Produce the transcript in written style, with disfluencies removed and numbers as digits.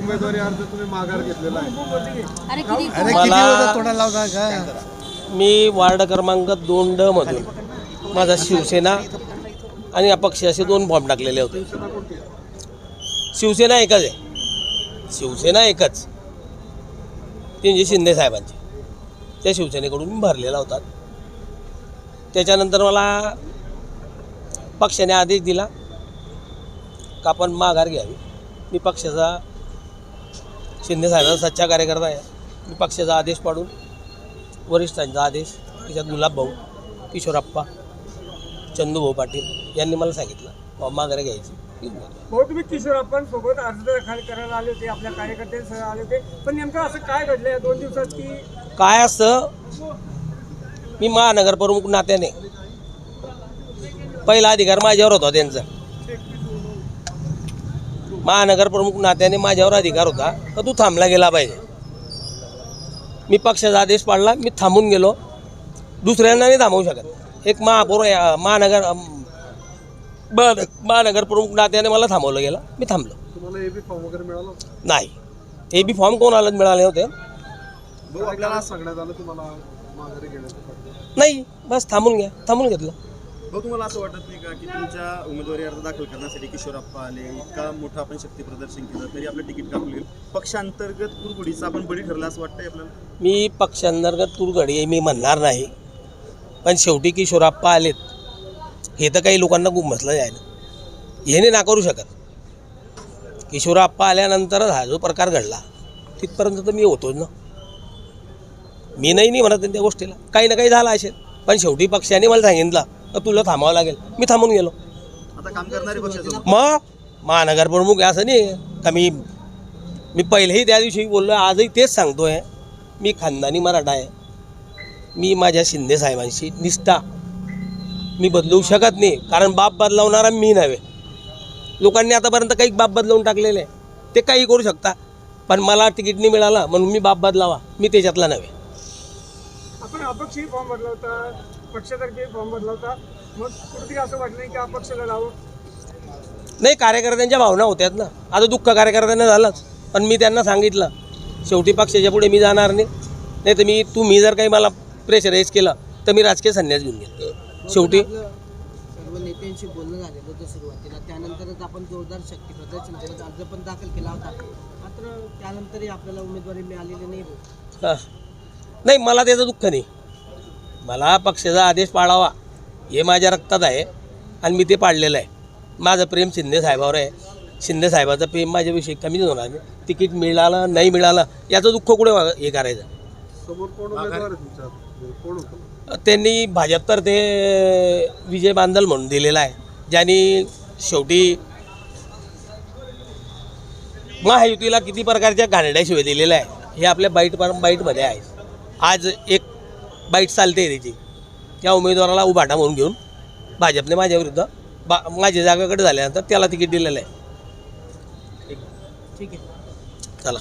उमेदवारी अर्ज तुम्ही माघार घेतलेला आहे. मी वार्ड क्रमांक 2D मधून माझा शिवसेना आणि अपक्ष असे 2 फॉर्म टाकलेले होते. शिवसेना एकच आहे, शिवसेना एकच ते म्हणजे शिंदे साहेबांची, त्या शिवसेनेकडून मी भरलेला होता. त्याच्यानंतर मला पक्षाने आदेश दिला का आपण माघार घ्यावी. मी पक्षाचा शिंदे साहेबांचा सच्चा कार्यकर्ता आहे. मी पक्षाचा आदेश पाडून वरिष्ठांचा आदेश त्याच्यात गुलाब भाऊ, किशोरप्पा, चंदूभाऊ पाटील यांनी मला सांगितलं माघार घ्यायची. भाऊ तुम्ही किशोरप्पांसोबत अर्ज दाखल करायला आले होते, आपल्या कार्यकर्त्यांसह आले होते, पण नेमकं असं काय घडलं या 2 दिवसात की काय असतं, मी महानगर प्रमुख नात्याने पहिला अधिकार माझ्यावर होता. त्यांचा महानगर प्रमुख नात्याने माझ्यावर अधिकार होता तर तू थांबला गेला पाहिजे. मी पक्षाचा आदेश पाडला, मी थांबून गेलो. दुसऱ्यांना नाही थांबवू शकत. एक महानगर प्रमुख नात्याने मला थांबवलं गेलं, मी थांबलो. तुम्हाला एबी फॉर्म वगैरे मिळाला नाही, एबी फॉर्म कोणाला मिळाले होते आपल्याला सांगण्यात आलं तुम्हाला माघारी घेण्याचं? नाही, बस थांबून घेतलं. तुम्हाला असं वाटत नाही का की तुमच्या उमेदवारी अर्ज दाखल करण्यासाठी किशोरप्पा आले, इतका मोठा आपण शक्ती प्रदर्शन केलं तरी आपलं तिकीट कापलं गेलं, पक्षांतर्गत कुरघोडीचा आपण बळी ठरला असं वाटतंय आपल्याला? मी पक्षांतर्गत कुरघोडी मी म्हणणार नाही, पण शेवटी किशोरप्पा आलेत हे तर काही लोकांना गुमसलं आहे ना, हे नाही नाकारू शकत. किशोरप्पा आल्यानंतरच हा जो प्रकार घडला तिथपर्यंत तर मी होतोच ना. मी नाही म्हणत त्या गोष्टीला, काही ना काही झालं असेल, पण शेवटी पक्षाने मला सांगितलं तर तुला थांबावं लागेल, मी थांबून गेलो. आता काम करणारे पक्षाचं मग महानगर प्रमुख आहे असं नाही का. मी पहिलेही त्या दिवशी बोललो, आजही तेच सांगतोय, मी खानदानी मराठा आहे. मी माझ्या शिंदे साहेबांशी निष्ठा मी बदलवू शकत नाही, कारण बाप बदलवणारा मी नव्हे. लोकांनी आतापर्यंत काही बाप बदलवून टाकलेले आहे, ते काही करू शकता, पण मला तिकीट नाही मिळालं म्हणून मी बाप बदलावा, मी त्याच्यातला नव्हे. आपण अपक्षही फॉर्म भरला होता, पक्षातर्फे फॉर्म भरला होता, मग कुठेतरी असं वाटलं नाही की अपक्षाला लावं? नाही, कार्यकर्त्यांच्या भावना होत्यात ना. आता दुःख कार्यकर्त्यांना झालंच, पण मी त्यांना सांगितलं शेवटी पक्षाच्या पुढे मी जाणार नाही तर तुम्ही जर काही मला प्रेशराईज केलं तर मी राजकीय संन्यास घेऊन गेलो. शेवटी सर्व नेत्यांशी बोलणं झालेलं होतं सुरुवातीला, त्यानंतरच आपण जोरदार शक्ती प्रदर्शन केलं, अर्ज पण दाखल केला होता, मात्र त्यानंतरही आपल्याला उमेदवारी मिळालेली नाही. नाही, मला त्याचं दुःख नाही. मला पक्षाचा आदेश पाळावा हे माझ्या रक्तात आहे आणि मी ते पाळलेलं आहे. माझं प्रेम शिंदे साहेबावर आहे. शिंदे साहेबाचं प्रेम माझ्याविषयी कमीच होणार नाही. तिकीट मिळालं नाही मिळालं याचं दुःख कुठे हे करायचं. समोर कोण उमेदवार आहे तुमच्या? कोण होतं? त्यांनी भाजप ते विजय बांदल म्हणून दिलेला आहे, ज्यांनी शेवटी महायुतीला किती प्रकारच्या घाणेरड्याशिवाय दिलेल्या आहे हे आपल्या बाईटमध्ये आहे. आज एक बाईट चालते त्याची, त्या उमेदवाराला उभाटा म्हणून घेऊन भाजपने माझ्याविरुद्ध माझ्या जागाकडे झाल्यानंतर त्याला तिकीट दिलेलं आहे. ठीक आहे, चला.